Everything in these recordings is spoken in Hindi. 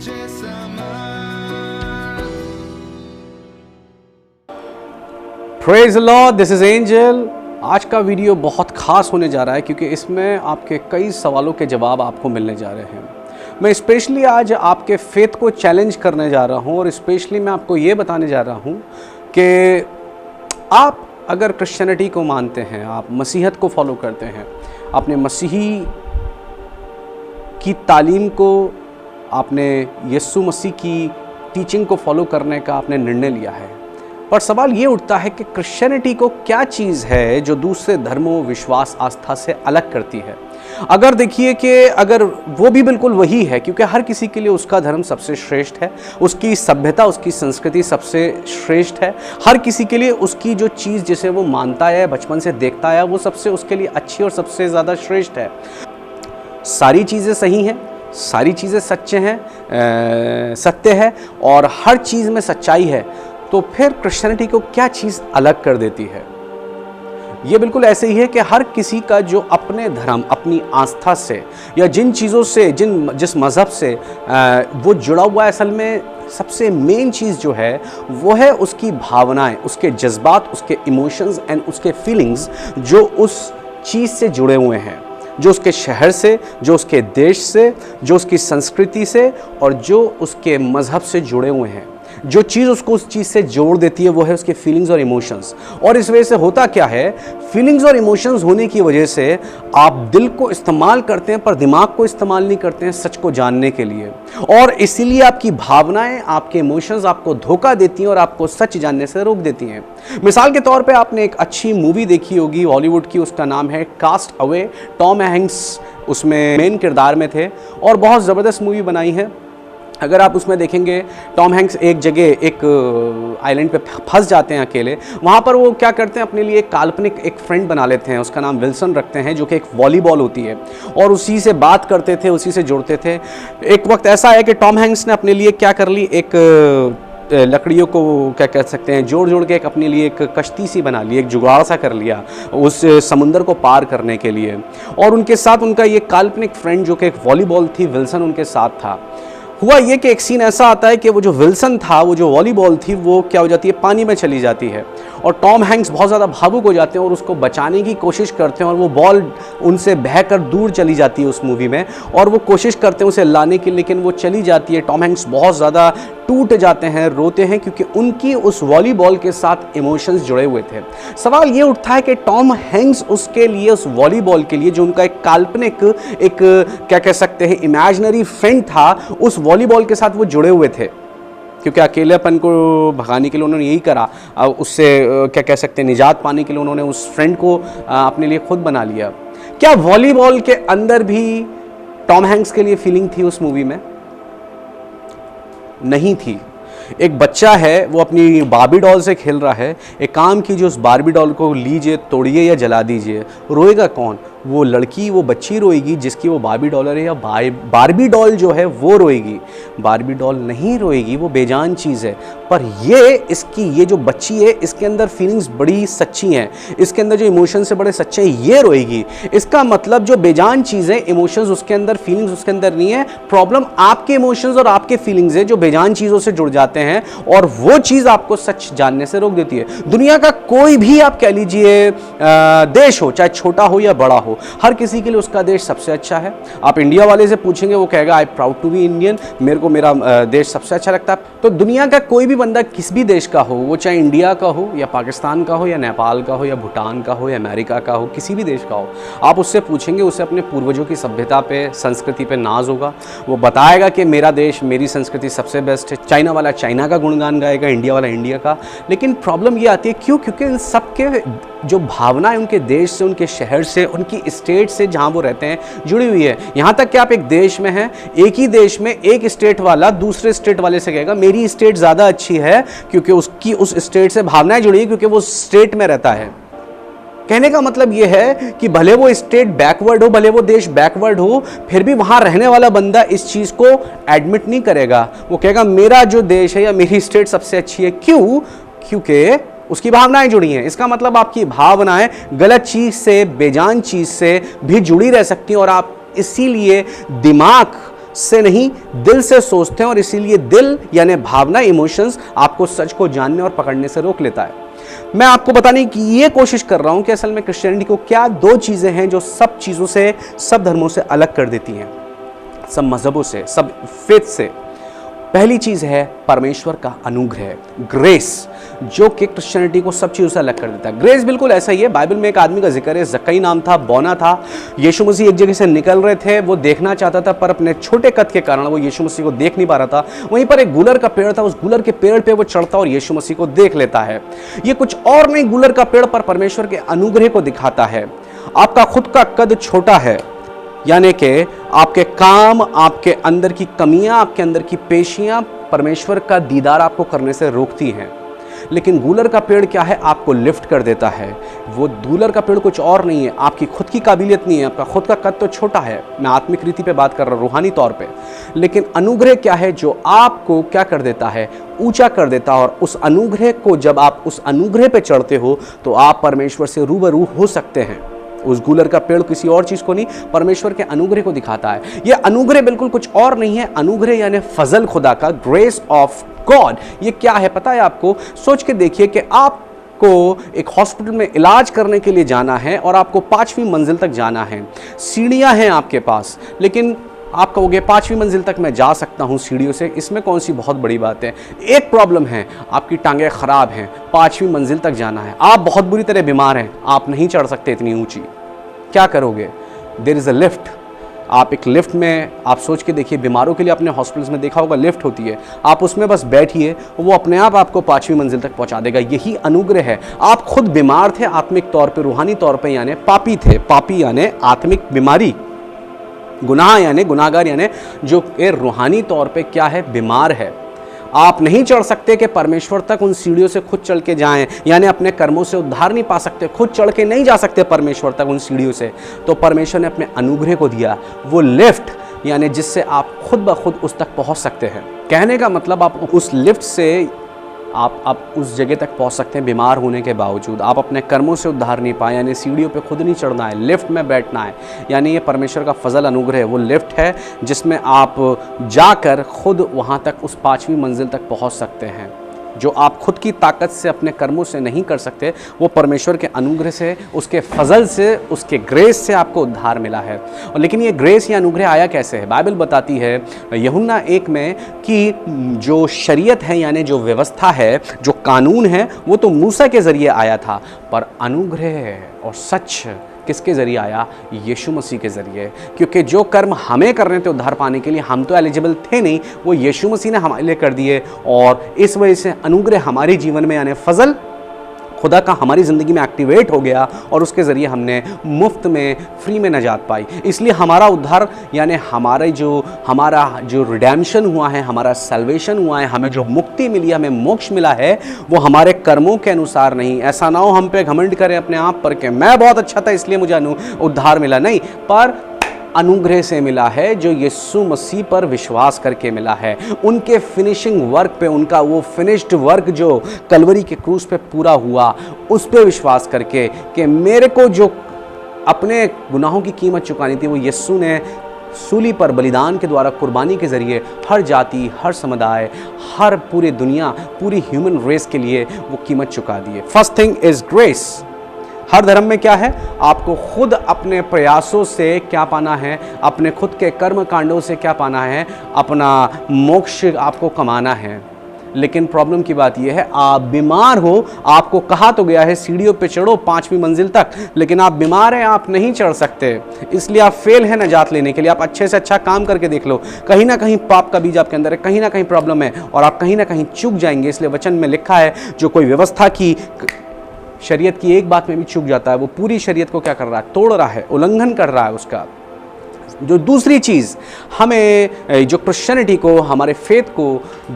मुझे समा। Praise the Lord, this is angel. आज का वीडियो बहुत खास होने जा रहा है क्योंकि इसमें आपके कई सवालों के जवाब आपको मिलने जा रहे हैं। मैं स्पेशली आज आपके फेथ को चैलेंज करने जा रहा हूं और स्पेशली मैं आपको ये बताने जा रहा हूं कि आप अगर क्रिश्चियनिटी को मानते हैं, आप मसीहत को फॉलो करते हैं, आपने मसीही की तालीम को, आपने यीशु मसीह की टीचिंग को फॉलो करने का आपने निर्णय लिया है, पर सवाल ये उठता है कि क्रिश्चियनिटी को क्या चीज़ है जो दूसरे धर्मों, विश्वास, आस्था से अलग करती है। अगर देखिए कि अगर वो भी बिल्कुल वही है, क्योंकि हर किसी के लिए उसका धर्म सबसे श्रेष्ठ है, उसकी सभ्यता, उसकी संस्कृति सबसे श्रेष्ठ है। हर किसी के लिए उसकी जो चीज़ जिसे वो मानता है, बचपन से देखता है, वो सबसे उसके लिए अच्छी और सबसे ज़्यादा श्रेष्ठ है। सारी चीज़ें सही हैं, सारी चीज़ें सच्चे हैं, सत्य है और हर चीज़ में सच्चाई है, तो फिर क्रिश्चियनिटी को क्या चीज़ अलग कर देती है? ये बिल्कुल ऐसे ही है कि हर किसी का जो अपने धर्म, अपनी आस्था से या जिन चीज़ों से, जिस मज़हब से वो जुड़ा हुआ है, असल में सबसे मेन चीज़ जो है वो है उसकी भावनाएं, उसके जज्बात, उसके इमोशंस एंड उसके फीलिंग्स जो उस चीज़ से जुड़े हुए हैं, जो उसके शहर से, जो उसके देश से, जो उसकी संस्कृति से और जो उसके मज़हब से जुड़े हुए हैं। जो चीज़ उसको उस चीज़ से जोड़ देती है वो है उसके फीलिंग्स और इमोशंस। और इस वजह से होता क्या है, फीलिंग्स और इमोशंस होने की वजह से आप दिल को इस्तेमाल करते हैं पर दिमाग को इस्तेमाल नहीं करते हैं सच को जानने के लिए, और इसीलिए आपकी भावनाएं, आपके इमोशंस आपको धोखा देती हैं और आपको सच जानने से रोक देती हैं। मिसाल के तौर पे आपने एक अच्छी मूवी देखी होगी हॉलीवुड की, उसका नाम है कास्ट अवे। टॉम हैंक्स उसमें मेन किरदार में थे और बहुत ज़बरदस्त मूवी बनाई है। अगर आप उसमें देखेंगे, टॉम हैंक्स एक जगह एक आइलैंड पे फंस जाते हैं अकेले। वहाँ पर वो क्या करते हैं, अपने लिए एक काल्पनिक एक फ्रेंड बना लेते हैं, उसका नाम विल्सन रखते हैं, जो कि एक वॉलीबॉल होती है, और उसी से बात करते थे, उसी से जुड़ते थे। एक वक्त ऐसा है कि टॉम हैंक्स ने अपने लिए क्या कर ली, एक लकड़ियों को क्या कह सकते हैं, जोड़ जोड़ के एक अपने लिए एक कश्ती सी बना ली, एक जुगाड़ सा कर लिया उस समुंदर को पार करने के लिए। और उनके साथ उनका ये काल्पनिक फ्रेंड जो कि एक वॉलीबॉल थी, विल्सन उनके साथ था। हुआ ये कि एक सीन ऐसा आता है कि वो जो विल्सन था, वो जो वॉलीबॉल थी, वो क्या हो जाती है, पानी में चली जाती है और टॉम हैंक्स बहुत ज़्यादा भावुक हो जाते हैं और उसको बचाने की कोशिश करते हैं और वो बॉल उनसे बहकर दूर चली जाती है उस मूवी में, और वो कोशिश करते हैं उसे लाने की, लेकिन वो चली जाती है। टॉम हैंक्स बहुत ज़्यादा टूट जाते हैं, रोते हैं, क्योंकि उनकी उस वॉलीबॉल के साथ इमोशंस जुड़े हुए थे। सवाल ये उठता है कि टॉम हैंक्स उसके लिए, उस वॉलीबॉल के लिए, जो उनका एक काल्पनिक, एक क्या कह सकते हैं इमेजिनरी फ्रेंड था, उस वॉलीबॉल के साथ वो जुड़े हुए थे, क्योंकि अकेलेपन को भगाने के लिए उन्होंने यही करा, उससे क्या कह सकते हैं निजात पाने के लिए उन्होंने उस फ्रेंड को अपने लिए खुद बना लिया। क्या वॉलीबॉल के अंदर भी टॉम हैंक्स के लिए फीलिंग थी उस मूवी में? नहीं थी। एक बच्चा है, वो अपनी बार्बी डॉल से खेल रहा है, एक काम कीजिए, उस बार्बी डॉल को लीजिए, तोड़िए या जला दीजिए, रोएगा कौन? वो लड़की, वो बच्ची रोएगी जिसकी वो बार्बी डॉल है, या बार्बी डॉल जो है वो रोएगी? बार्बी डॉल नहीं रोएगी, वो बेजान चीज़ है। पर ये जो बच्ची है, इसके अंदर फीलिंग्स बड़ी सच्ची हैं, इसके अंदर जो इमोशंस है बड़े सच्चे हैं, ये रोएगी। इसका मतलब जो बेजान चीज़ें, इमोशंस उसके अंदर, फीलिंग्स उसके अंदर नहीं है। प्रॉब्लम आपके इमोशंस और आपके फीलिंग्स है जो बेजान चीज़ों से जुड़ जाते हैं और वो चीज़ आपको सच जानने से रोक देती है। दुनिया का कोई भी आप कह लीजिए देश हो, चाहे छोटा हो या बड़ा हो, हर किसी के लिए उसका देश सबसे अच्छा है। आप इंडिया वाले से पूछेंगे, वो कहेगा I proud to be Indian, मेरे को मेरा देश सबसे अच्छा लगता है। तो दुनिया का कोई भी बंदा किस भी देश का हो, वो चाहे इंडिया का हो या पाकिस्तान का हो या नेपाल का हो या भूटान का हो या अमेरिका का हो, किसी भी देश का हो, आप उससे पूछेंगे, उसे अपने पूर्वजों की सभ्यता पे, संस्कृति पे नाज होगा। वो बताएगा कि मेरा देश, मेरी संस्कृति सबसे बेस्ट है। चाइना वाला चाइना का गुणगान गाएगा, इंडिया वाला इंडिया का। लेकिन प्रॉब्लम ये आती है, क्यों? क्योंकि इन सब के जो भावना है उनके देश से, उनके शहर से, उनकी स्टेट से जहाँ वो रहते हैं जुड़ी हुई है। यहाँ तक कि आप एक देश में हैं, एक ही देश में एक स्टेट वाला दूसरे स्टेट वाले से कहेगा मेरी स्टेट ज़्यादा अच्छी है, क्योंकि उसकी उस स्टेट से भावनाएं जुड़ी है, क्योंकि वो स्टेट में रहता है। कहने का मतलब यह है कि भले वो स्टेट बैकवर्ड हो, भले वो देश बैकवर्ड हो, फिर भी वहाँ रहने वाला बंदा इस चीज़ को एडमिट नहीं करेगा। वो कहेगा मेरा जो देश है या मेरी स्टेट सबसे अच्छी है। क्यों? क्योंकि उसकी भावनाएं जुड़ी हैं। इसका मतलब आपकी भावनाएं गलत चीज़ से, बेजान चीज़ से भी जुड़ी रह सकती हैं और आप इसीलिए दिमाग से नहीं, दिल से सोचते हैं, और इसीलिए दिल यानी भावना, इमोशंस आपको सच को जानने और पकड़ने से रोक लेता है। मैं आपको बताने की ये कोशिश कर रहा हूं कि असल में क्रिश्चियनिटी को क्या दो चीजें हैं जो सब चीजों से, सब धर्मों से अलग कर देती हैं, सब मजहबों से, सब फेथ से। पहली चीज है परमेश्वर का अनुग्रह, ग्रेस, जो कि क्रिश्चियनिटी को सब चीजों से अलग कर देता है। ग्रेस बिल्कुल ऐसा ही है। बाइबल में एक आदमी का जिक्र है, जक्कई नाम था, बौना था। यीशु मसीह एक जगह से निकल रहे थे, वो देखना चाहता था, पर अपने छोटे कद के कारण वो यीशु मसीह को देख नहीं पा रहा था। वहीं पर एक गुलर का पेड़ था, उस गुलर के पेड़ पे वो चढ़ता और यीशु मसीह को देख लेता है। ये कुछ और नहीं, गुलर का पेड़ पर परमेश्वर के अनुग्रह को दिखाता है। आपका खुद का कद छोटा है, यानी कि आपके काम, आपके अंदर की कमियां, आपके अंदर की पेशियां परमेश्वर का दीदार आपको करने से रोकती हैं। लेकिन गूलर का पेड़ क्या है, आपको लिफ्ट कर देता है। वो गूलर का पेड़ कुछ और नहीं है, आपकी खुद की काबिलियत नहीं है, आपका खुद का कद तो छोटा है, मैं आत्मिक रीति पे बात कर रहा हूँ, रूहानी तौर पे। लेकिन अनुग्रह क्या है, जो आपको क्या कर देता है, ऊंचा कर देता है। और उस अनुग्रह को, जब आप उस अनुग्रह पे चढ़ते हो तो आप परमेश्वर से रूबरू हो सकते हैं। उस गूलर का पेड़ किसी और चीज को नहीं, परमेश्वर के अनुग्रह को दिखाता है। यह अनुग्रह बिल्कुल कुछ और नहीं है। अनुग्रह यानी फजल खुदा का, ग्रेस ऑफ गॉड। ये क्या है पता है आपको? सोच के देखिए कि आपको एक हॉस्पिटल में इलाज करने के लिए जाना है और आपको 5वीं मंजिल तक जाना है। सीढ़ियां हैं आपके पास, लेकिन आप कहोगे 5वीं मंजिल तक मैं जा सकता हूं सीढ़ियों से, इसमें कौन सी बहुत बड़ी बात है। एक प्रॉब्लम है, आपकी टांगें खराब हैं, 5वीं मंजिल तक जाना है, आप बहुत बुरी तरह बीमार हैं, आप नहीं चढ़ सकते इतनी ऊंची, क्या करोगे? There is a lift. आप एक लिफ्ट में, आप सोच के देखिए, बीमारों के लिए अपने हॉस्पिटल्स में देखा होगा लिफ्ट होती है, आप उसमें बस बैठिए, वो अपने आप आपको 5वीं मंजिल तक पहुंचा देगा। यही अनुग्रह है। आप खुद बीमार थे आत्मिक तौर पे, रूहानी तौर पे, यानी पापी थे। पापी यानी आत्मिक बीमारी, गुनाह यानी गुनाहगार, यानी जो रूहानी तौर पे क्या है, बीमार है। आप नहीं चढ़ सकते कि परमेश्वर तक उन सीढ़ियों से खुद चल के जाएं, यानी अपने कर्मों से उद्धार नहीं पा सकते, खुद चढ़ के नहीं जा सकते परमेश्वर तक उन सीढ़ियों से। तो परमेश्वर ने अपने अनुग्रह को दिया, वो लिफ्ट, यानी जिससे आप खुद ब खुद उस तक पहुंच सकते हैं। कहने का मतलब, आप उस लिफ्ट से आप उस जगह तक पहुंच सकते हैं बीमार होने के बावजूद। आप अपने कर्मों से उद्धार नहीं पाए, यानी सीढ़ियों पे खुद नहीं चढ़ना है, लिफ्ट में बैठना है। यानी ये परमेश्वर का फजल अनुग्रह है। वो लिफ्ट है जिसमें आप जाकर खुद वहाँ तक उस 5वीं मंजिल तक पहुँच सकते हैं। जो आप खुद की ताकत से, अपने कर्मों से नहीं कर सकते, वो परमेश्वर के अनुग्रह से, उसके फजल से, उसके ग्रेस से आपको उद्धार मिला है। और लेकिन ये ग्रेस या अनुग्रह आया कैसे है? बाइबल बताती है यूहन्ना 1 में कि जो शरीयत है, यानी जो व्यवस्था है, जो कानून है, वो तो मूसा के ज़रिए आया था, पर अनुग्रह और सच किसके ज़रिए आया? यीशु मसीह के ज़रिए। क्योंकि जो कर्म हमें करने थे उद्धार पाने के लिए, हम तो एलिजिबल थे नहीं, वो यीशु मसीह ने हमारे लिए कर दिए। और इस वजह से अनुग्रह हमारे जीवन में, यानी फजल खुदा का हमारी ज़िंदगी में एक्टिवेट हो गया, और उसके ज़रिए हमने मुफ्त में, फ्री में नजात पाई। इसलिए हमारा उद्धार, यानी हमारा जो रिडेम्पशन हुआ है, हमारा सल्वेशन हुआ है, हमें जो मुक्ति मिली, हमें मोक्ष मिला है, वो हमारे कर्मों के अनुसार नहीं। ऐसा ना हो हम पे घमंड करें अपने आप पर कि मैं बहुत अच्छा था इसलिए मुझे उद्धार मिला, नहीं, पर अनुग्रह से मिला है, जो यीशु मसीह पर विश्वास करके मिला है। उनके फिनिशिंग वर्क पे, उनका वो फिनिश्ड वर्क जो कलवरी के क्रूस पे पूरा हुआ, उस पे विश्वास करके कि मेरे को जो अपने गुनाहों की कीमत चुकानी थी, वो यीशु ने सूली पर बलिदान के द्वारा, कुर्बानी के ज़रिए हर जाति, हर समुदाय, हर पूरी दुनिया, पूरी ह्यूमन रेस के लिए वो कीमत चुका दी है। First thing is grace. हर धर्म में क्या है? आपको खुद अपने प्रयासों से क्या पाना है, अपने खुद के कर्म कांडों से क्या पाना है, अपना मोक्ष आपको कमाना है। लेकिन प्रॉब्लम की बात यह है, आप बीमार हो, आपको कहा तो गया है सीढ़ियों पे चढ़ो 5वीं मंजिल तक, लेकिन आप बीमार हैं, आप नहीं चढ़ सकते, इसलिए आप फेल हैं नजात लेने के लिए। आप अच्छे से अच्छा काम करके देख लो, कहीं ना कहीं पाप का बीज आपके अंदर है, कहीं ना कहीं प्रॉब्लम है, और आप कहीं ना कहीं चूक जाएंगे। इसलिए वचन में लिखा है, जो कोई व्यवस्था की, शरीयत की एक बात में भी चूक जाता है, वो पूरी शरीयत को क्या कर रहा है? तोड़ रहा है, उल्लंघन कर रहा है उसका। जो दूसरी चीज़ हमें, जो क्रिश्चियनिटी को, हमारे फेथ को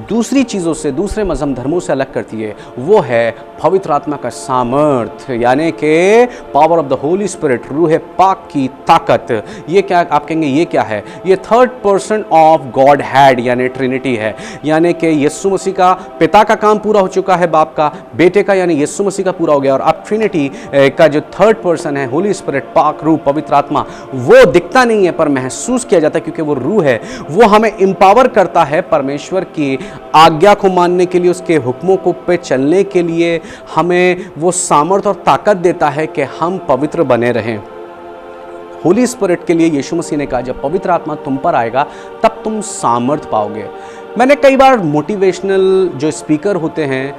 दूसरी चीज़ों से, दूसरे मजहब धर्मों से अलग करती है, वो है पवित्र आत्मा का सामर्थ, यानी कि power of the Holi spirit, रूह पाक की ताकत। ये क्या आप कहेंगे, ये क्या है? ये third person of God had यानी ट्रिनिटी है। यानी कि यीशु मसीह का पिता का काम पूरा हो चुका है, बाप का, बेटे का यानी यीशु मसीह का पूरा हो गया, और अब ट्रिनिटी का जो थर्ड पर्सन है, होली स्पिरिट, पाक रूह, पवित्र आत्मा, वो दिखता नहीं है पर महसूस किया जाता है, क्योंकि वो रूह है। वो हमें एम्पावर करता है परमेश्वर की आज्ञा को मानने के लिए, उसके हुक्मों को पे चलने के लिए। हमें वो सामर्थ और ताकत देता है कि हम पवित्र बने रहें। होली स्पिरिट के लिए यीशु मसीह ने कहा, जब पवित्र आत्मा तुम पर आएगा तब तुम सामर्थ पाओगे। मैंने कई बार मोटिवेशनल जो स्पीकर होते हैं,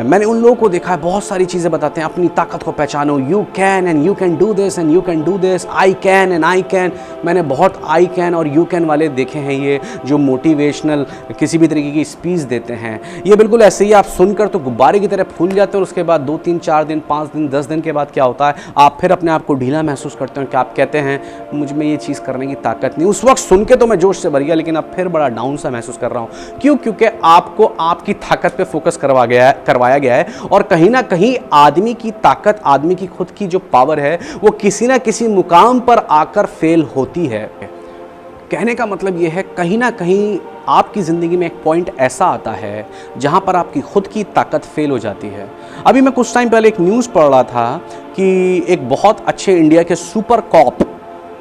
मैंने उन लोगों को देखा है, बहुत सारी चीज़ें बताते हैं, अपनी ताकत को पहचानो, you can and you can do this and you can do this, I can and I can. मैंने बहुत आई कैन और यू कैन वाले देखे हैं, ये जो मोटिवेशनल किसी भी तरीके की स्पीच देते हैं। ये बिल्कुल ऐसे ही आप सुनकर तो गुब्बारे की तरह फूल जाते हैं, और उसके बाद 2 3 4 दिन 5 दिन 10 दिन के बाद क्या होता है, आप फिर अपने आप को ढीला महसूस करते हैं कि आप कहते हैं मुझ में ये चीज़ करने की ताकत नहीं। उस वक्त सुन के तो मैं जोश से भर गया, लेकिन अब फिर बड़ा डाउन सा महसूस कर रहा हूँ। क्यों? क्योंकि आपको आपकी ताकत पे फोकस करवाया गया है, और कहीं ना कहीं आदमी की ताकत, आदमी की खुद की जो पावर है, वो किसी ना किसी मुकाम पर आकर फेल होती है। कहने का मतलब ये है, कहीं ना कहीं आपकी ज़िंदगी में एक पॉइंट ऐसा आता है जहां पर आपकी खुद की ताकत फेल हो जाती है। अभी मैं कुछ टाइम पहले एक न्यूज़ पढ़ रहा था कि एक बहुत अच्छे इंडिया के सुपर कॉप,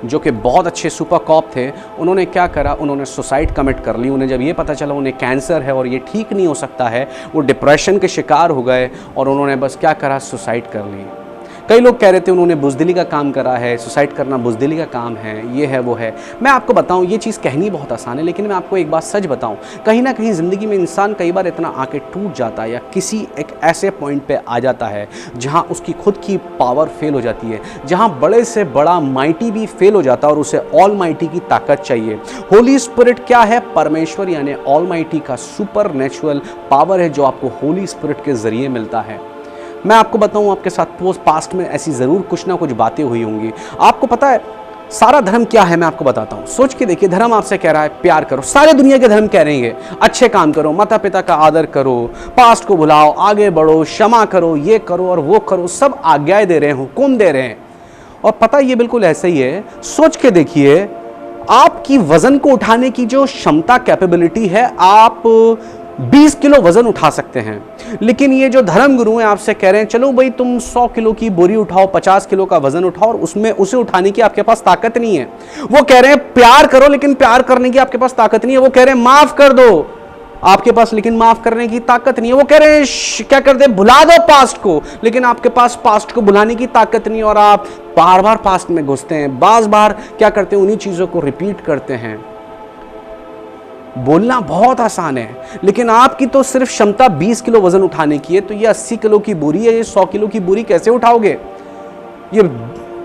जो कि बहुत अच्छे सुपर कॉप थे, उन्होंने क्या करा, उन्होंने सुसाइड कमिट कर ली। उन्हें जब ये पता चला उन्हें कैंसर है और ये ठीक नहीं हो सकता है, वो डिप्रेशन के शिकार हो गए, और उन्होंने बस क्या करा, सुसाइड कर ली। कई लोग कह रहे थे उन्होंने बुज़दिली का काम करा है, सुसाइड करना बुज़दिली का काम है, ये है वो है। मैं आपको बताऊं, ये चीज़ कहनी बहुत आसान है, लेकिन मैं आपको एक बात सच बताऊं, कहीं ना कहीं ज़िंदगी में इंसान कई बार इतना आके टूट जाता है, या किसी एक ऐसे पॉइंट पे आ जाता है जहां उसकी खुद की पावर फेल हो जाती है, जहां बड़े से बड़ा माइटी भी फेल हो जाता है और उसे ऑल माइटी की ताकत चाहिए। होली स्पिरिट क्या है? परमेश्वर यानी ऑल माइटी का सुपर नेचुरल पावर है, जो आपको होली स्पिरिट के ज़रिए मिलता है। मैं आपको बताऊं, आपके साथ पास्ट में ऐसी ज़रूर कुछ ना कुछ बातें हुई होंगी। आपको पता है सारा धर्म क्या है? मैं आपको बताता हूं। सोच के देखिए, धर्म आपसे कह रहा है प्यार करो। सारे दुनिया के धर्म कह रहे हैं अच्छे काम करो, माता पिता का आदर करो, पास्ट को भुलाओ, आगे बढ़ो, क्षमा करो, ये करो और वो करो, सब आज्ञाएं दे रहे हो, हुक्म दे रहे हैं। और पता ये बिल्कुल ऐसा ही है। सोच के देखिए, आपकी वजन को उठाने की जो क्षमता, कैपेबिलिटी है, आप 20 किलो वजन उठा सकते हैं, लेकिन ये जो धर्म गुरु हैं आपसे कह रहे हैं चलो भाई तुम 100 किलो की बोरी उठाओ, 50 किलो का वजन उठाओ, और उसमें उसे उठाने की आपके पास ताकत नहीं है। वो कह रहे हैं प्यार करो, लेकिन प्यार करने की आपके पास ताकत नहीं है। वो कह रहे हैं माफ कर दो आपके पास, लेकिन माफ करने की ताकत नहीं है। वो कह रहे हैं क्या करते हैं, भुला दो पास्ट को, लेकिन आपके पास पास्ट को भुलाने की ताकत नहीं है, और आप बार बार पास्ट में घुसते हैं, बार क्या करते हैं, उन्हीं चीजों को रिपीट करते हैं। बोलना बहुत आसान है, लेकिन आपकी तो सिर्फ क्षमता 20 किलो वजन उठाने की है, तो ये 80 किलो की बोरी है, ये 100 किलो की बोरी कैसे उठाओगे? ये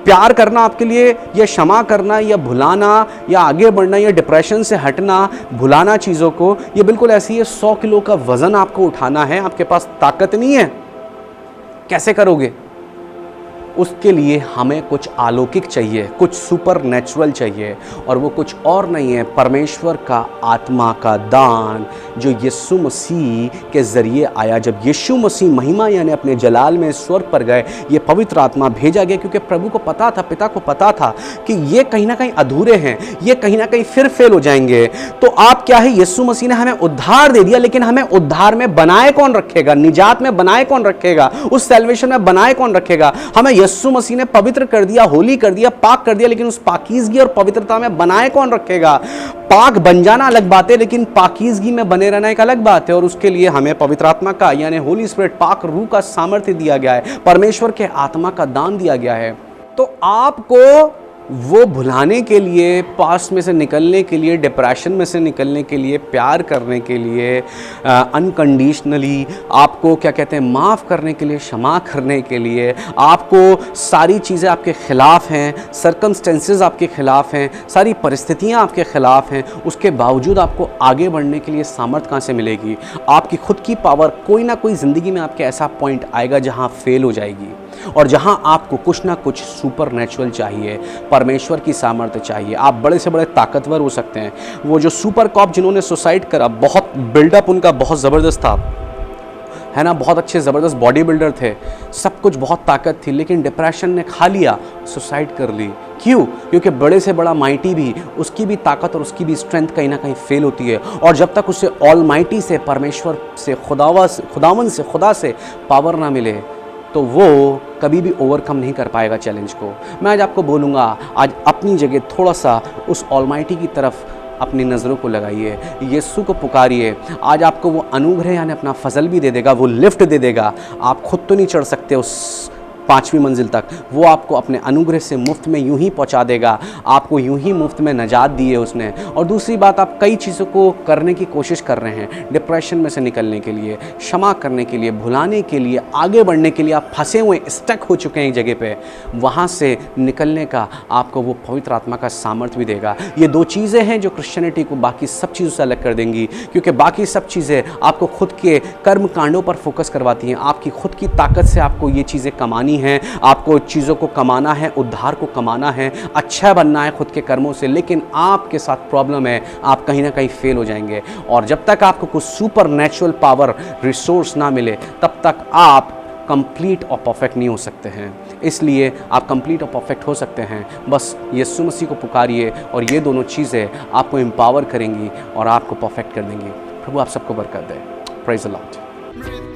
प्यार करना आपके लिए, या क्षमा करना, या भुलाना, या आगे बढ़ना, या डिप्रेशन से हटना, भुलाना चीज़ों को, ये बिल्कुल ऐसी है। 100 किलो का वजन आपको उठाना है, आपके पास ताकत नहीं है, कैसे करोगे? उसके लिए हमें कुछ अलौकिक चाहिए, कुछ सुपर नेचुरल चाहिए, और वो कुछ और नहीं है, परमेश्वर का आत्मा का दान, जो यीशु मसीह के ज़रिए आया। जब यीशु मसीह महिमा यानी अपने जलाल में स्वर्ग पर गए, ये पवित्र आत्मा भेजा गया, क्योंकि प्रभु को पता था, पिता को पता था कि ये कहीं ना कहीं अधूरे हैं, ये कहीं ना कहीं फिर फेल हो जाएंगे। तो आप क्या है, यीशु मसीह ने हमें उद्धार दे दिया, लेकिन हमें उद्धार में बनाए कौन रखेगा? निजात में बनाए कौन रखेगा? उस सैल्वेशन में बनाए कौन रखेगा? हमें यीशु मसीह ने पवित्र कर दिया, होली कर दिया, पाक कर दिया, लेकिन उस पाकीज़गी और पवित्रता में बनाए कौन रखेगा? पाक बन जाना अलग बात है, लेकिन पाकीज़गी में बने रहना एक अलग बात है, और उसके लिए हमें पवित्र आत्मा का यानी होली स्पिरिट, पाक रूह का सामर्थ्य दिया गया है, परमेश्वर के आत्मा का दान दिया गया है। तो आपको वो भुलाने के लिए, पास्ट में से निकलने के लिए, डिप्रेशन में से निकलने के लिए, प्यार करने के लिए, अनकंडीशनली आपको क्या कहते हैं, माफ़ करने के लिए, क्षमा करने के लिए, आपको सारी चीज़ें आपके ख़िलाफ़ हैं, सर्कमस्टेंसेस आपके ख़िलाफ़ हैं, सारी परिस्थितियाँ आपके ख़िलाफ़ हैं, उसके बावजूद आपको आगे बढ़ने के लिए सामर्थ्य कहाँ से मिलेगी? आपकी खुद की पावर। कोई ना कोई ज़िंदगी में आपके ऐसा पॉइंट आएगा जहाँ फेल हो जाएगी, और जहाँ आपको कुछ ना कुछ सुपर नेचुरल चाहिए, परमेश्वर की सामर्थ्य चाहिए। आप बड़े से बड़े ताकतवर हो सकते हैं। वो जो सुपर कॉप जिन्होंने सुसाइड करा, बहुत बिल्डअप उनका बहुत ज़बरदस्त था, है ना, बहुत अच्छे ज़बरदस्त बॉडी बिल्डर थे, सब कुछ बहुत ताकत थी, लेकिन डिप्रेशन ने खा लिया, सुसाइड कर ली। क्यों? क्योंकि बड़े से बड़ा माइटी भी, उसकी भी ताकत और उसकी भी स्ट्रेंथ कहीं ना कहीं फेल होती है, और जब तक उसे ऑल माइटी से, परमेश्वर से, खुदावन से, खुदा से पावर ना मिले तो वो कभी भी ओवरकम नहीं कर पाएगा चैलेंज को। मैं आज आपको बोलूँगा, आज अपनी जगह थोड़ा सा उस ऑलमाइटी की तरफ अपनी नज़रों को लगाइए, यीशु को पुकारिए। आज आपको वो अनुग्रह यानी अपना फजल भी दे देगा, वो लिफ्ट दे देगा। आप खुद तो नहीं चढ़ सकते उस 5वीं मंजिल तक, वो आपको अपने अनुग्रह से मुफ्त में यूं ही पहुंचा देगा। आपको यूं ही मुफ्त में नजात दी है उसने। और दूसरी बात, आप कई चीज़ों को करने की कोशिश कर रहे हैं डिप्रेशन में से निकलने के लिए, क्षमा करने के लिए, भुलाने के लिए, आगे बढ़ने के लिए। आप फंसे हुए, स्टक हो चुके हैं एक जगह पे, वहाँ से निकलने का आपको वो पवित्र आत्मा का सामर्थ्य भी देगा। ये 2 चीज़ें हैं जो क्रिश्चियनिटी को बाकी सब चीज़ों से अलग कर देंगी, क्योंकि बाकी सब चीज़ें आपको खुद के कर्म कांडों पर फोकस करवाती हैं। आपकी खुद की ताकत से आपको ये चीज़ें कमानी हैं, आपको चीज़ों को कमाना है, उद्धार को कमाना है, अच्छा बनना है खुद के कर्मों से। लेकिन आपके साथ प्रॉब्लम है, आप कहीं ना कहीं फेल हो जाएंगे। और जब तक आपको कुछ सुपर नेचुरल पावर रिसोर्स ना मिले, तब तक आप कंप्लीट और परफेक्ट नहीं हो सकते हैं। इसलिए आप कंप्लीट और परफेक्ट हो सकते हैं, बस यीशु मसीह को पुकारिए, और ये दोनों चीज़ें आपको एम्पावर करेंगी और आपको परफेक्ट कर देंगी। प्रभु आप सबको बरकत दे। Praise the Lord.